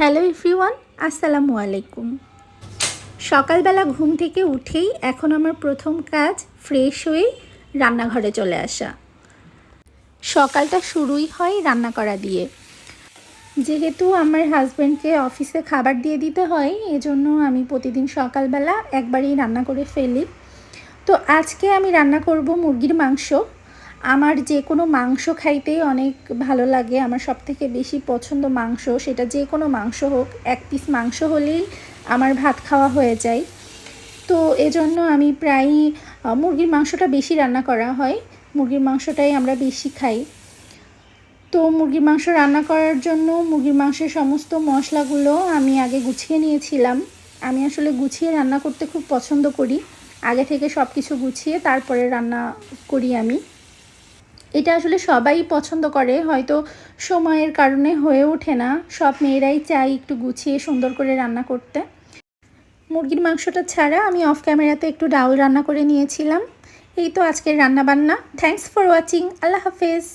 Hello everyone, আসসালামু আলাইকুম। সকালবেলা ঘুম থেকে উঠেই এখন আমার প্রথম কাজ ফ্রেশ হয়ে রান্নাঘরে চলে আসা। সকালটা শুরুই হয় রান্না করা দিয়ে। যেহেতু আমার হাজব্যান্ডকে অফিসে খাবার দিয়ে দিতে হয়, এজন্য আমি প্রতিদিন সকালবেলা একবারেই রান্না করে ফেলি। তো আজকে আমি রান্না করব মুরগির মাংস। আমার যে কোনো মাংস খাইতেই অনেক ভালো লাগে। আমার সবথেকে বেশি পছন্দ মাংস, সেটা যে কোনো মাংস হোক। এক পিস মাংস হলেই আমার ভাত খাওয়া হয়ে যায়। তো এজন্য আমি প্রায়ই মুরগির মাংসটা বেশি রান্না করা হয়। মুরগির মাংসটাই আমরা বেশি খাই। তো মুরগির মাংস রান্না করার জন্য মুরগির মাংসের সমস্ত মশলাগুলো আমি আগে গুছিয়ে নিয়েছিলাম। আমি আসলে গুছিয়ে রান্না করতে খুব পছন্দ করি। আগে থেকে সব কিছু গুছিয়ে তারপরে রান্না করি আমি। এটা আসলে সবাই পছন্দ করে, হয়তো সময়ের কারণে হয়ে ওঠে না। সব মেয়েরাই চায় একটু গুছিয়ে সুন্দর করে রান্না করতে। মুরগির মাংসটা ছাড়া আমি অফ ক্যামেরাতে একটু ডাউল রান্না করে নিয়েছিলাম। এই তো আজকের রান্না বান্না। Thanks for watching. আল্লাহ হাফেজ।